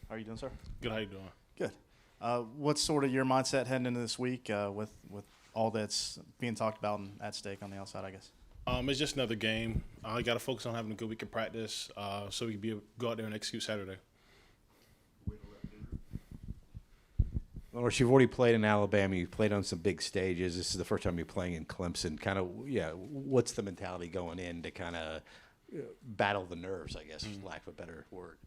How are you doing, sir? Good. How you doing? Good. What's sort of your mindset heading into this week with all that's being talked about and at stake on the outside, I guess? It's just another game. I got to focus on having a good week of practice, so we can go out there and execute Saturday. LaNorris, you've already played in Alabama. You've played on some big stages. This is the first time you're playing in Clemson. What's the mentality going in to kind of battle the nerves, I guess, for lack of a better word?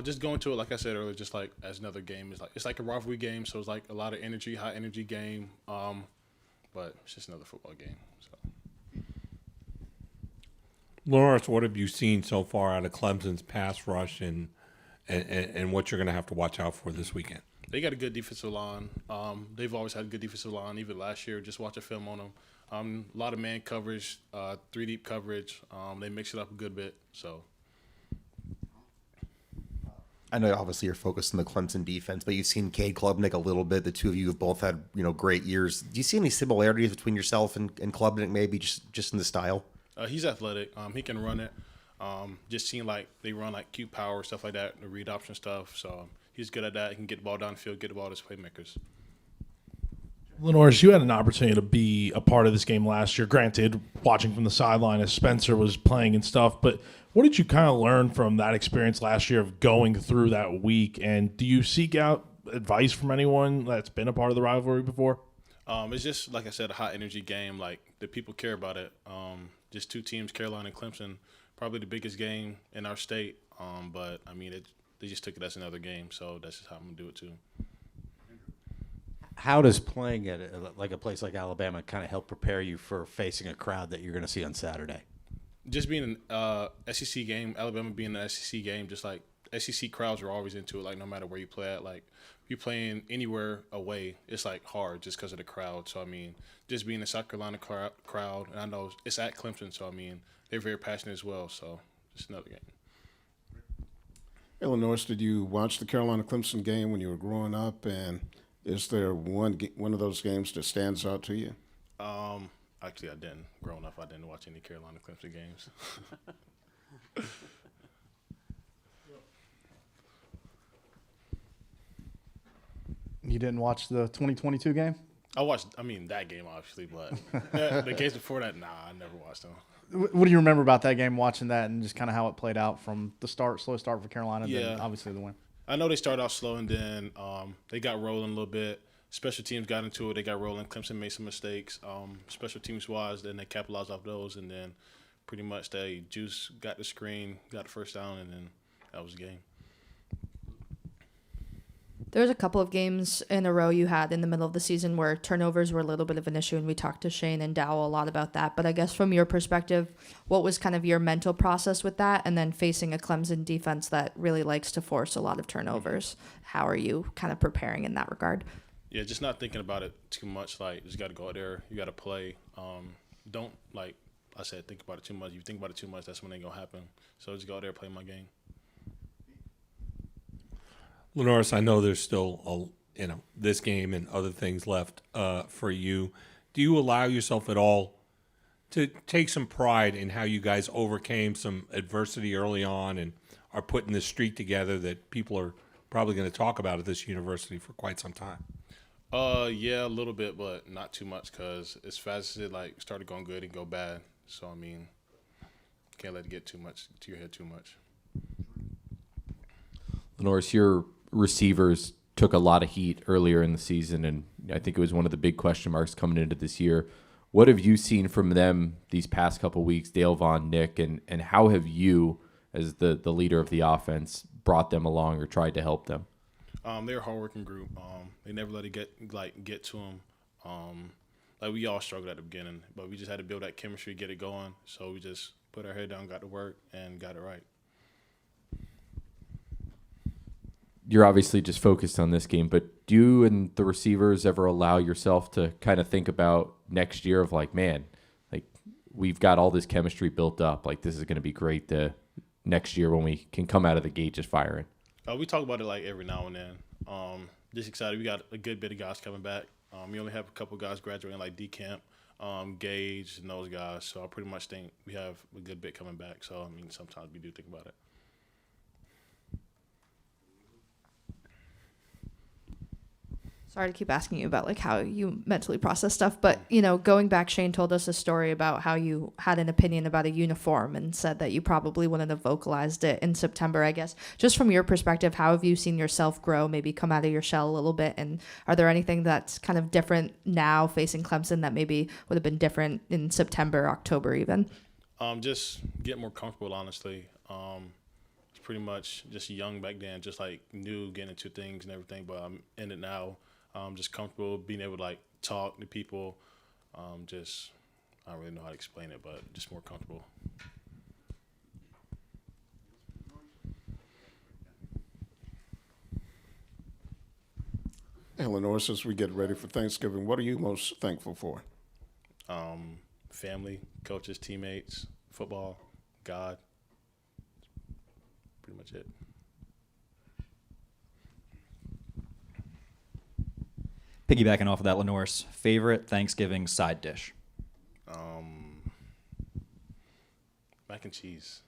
Just going to it, like I said earlier, just like as another game. It's like a rivalry game, so it's like a lot of energy, high energy game. But it's just another football game. So. LaNorris, what have you seen so far out of Clemson's pass rush and what you're going to have to watch out for this weekend? They got a good defensive line. They've always had a good defensive line. Even last year, just watch a film on them. A lot of man coverage, 3-deep coverage. They mix it up a good bit. So. I know obviously you're focused on the Clemson defense, but you've seen Kadekumnick a little bit. The two of you have both had great years. Do you see any similarities between yourself and Klubnik, maybe just in the style? He's athletic. He can run it. Just seeing like they run like cute power stuff like that, the read option stuff. So he's good at that. He can get the ball downfield, get the ball to his playmakers. LaNorris, you had an opportunity to be a part of this game last year. Granted, watching from the sideline as Spencer was playing and stuff, but what did you kind of learn from that experience last year of going through that week? And do you seek out advice from anyone that's been a part of the rivalry before? It's just, like I said, a high-energy game. Like, the people care about it. Just two teams, Carolina and Clemson, probably the biggest game in our state. But, I mean, they just took it as another game, so that's just how I'm going to do it too. How does playing at a place like Alabama kind of help prepare you for facing a crowd that you're going to see on Saturday? Just being an SEC game, Alabama being an SEC game, just like SEC crowds are always into it, like no matter where you play at. Like, if you're playing anywhere away, it's like hard just because of the crowd. So, I mean, just being a South Carolina crowd, and I know it's at Clemson, so, I mean, they're very passionate as well. So, just another game. Hey, LaNorris, did you watch the Carolina-Clemson game when you were growing up, and is there one of those games that stands out to you? Actually, I didn't. Growing up, I didn't watch any Carolina-Clemson games. You didn't watch the 2022 game? That game, obviously, but the games before that, nah, I never watched them. What do you remember about that game, watching that, and just kind of how it played out from the slow start for Carolina, then obviously the win? I know they started off slow, and then they got rolling a little bit. Special teams got into it. They got rolling. Clemson made some mistakes, special teams-wise. Then they capitalized off those, and then pretty much Juice got the screen, got the first down, and then that was the game. There was a couple of games in a row you had in the middle of the season where turnovers were a little bit of an issue, and we talked to Shane and Dow a lot about that. But I guess from your perspective, what was kind of your mental process with that? And then facing a Clemson defense that really likes to force a lot of turnovers, how are you kind of preparing in that regard? Yeah, just not thinking about it too much. Like, just got to go out there. You got to play. Don't, like I said, think about it too much. If you think about it too much, that's when it ain't going to happen. So just go out there, play my game. LaNorris, I know there's still this game and other things left for you. Do you allow yourself at all to take some pride in how you guys overcame some adversity early on and are putting this streak together that people are probably going to talk about at this university for quite some time? Yeah, a little bit, but not too much, because as fast as it started going good, it go bad. So I mean, can't let it get too much to your head too much. LaNorris, your receivers took a lot of heat earlier in the season, and I think it was one of the big question marks coming into this year. What have you seen from them these past couple of weeks, Dale, Vaughn, Nick, and how have you, as the leader of the offense, brought them along or tried to help them? They're a hardworking group. They never let it get to them. We all struggled at the beginning, but we just had to build that chemistry, get it going. So we just put our head down, got to work, and got it right. You're obviously just focused on this game, but do you and the receivers ever allow yourself to kind of think about next year of we've got all this chemistry built up, this is going to be great next year when we can come out of the gate just firing? We talk about it every now and then. Just excited. We got a good bit of guys coming back. We only have a couple guys graduating D-Camp, Gage, and those guys. So I pretty much think we have a good bit coming back. So, I mean, sometimes we do think about it. Sorry to keep asking you about like how you mentally process stuff, but going back, Shane told us a story about how you had an opinion about a uniform and said that you probably wouldn't have vocalized it in September, I guess. Just from your perspective, how have you seen yourself grow, maybe come out of your shell a little bit? And are there anything that's kind of different now facing Clemson that maybe would have been different in September, October even? Just get more comfortable, honestly. It's pretty much just young back then, just like new, getting into things and everything, but I'm in it now. Just comfortable being able to like talk to people. I don't really know how to explain it, but just more comfortable. Hey, LaNorris, as we get ready for Thanksgiving, what are you most thankful for? Family, coaches, teammates, football, God. Pretty much it. Piggybacking off of that, LaNorris, favorite Thanksgiving side dish? Mac and cheese.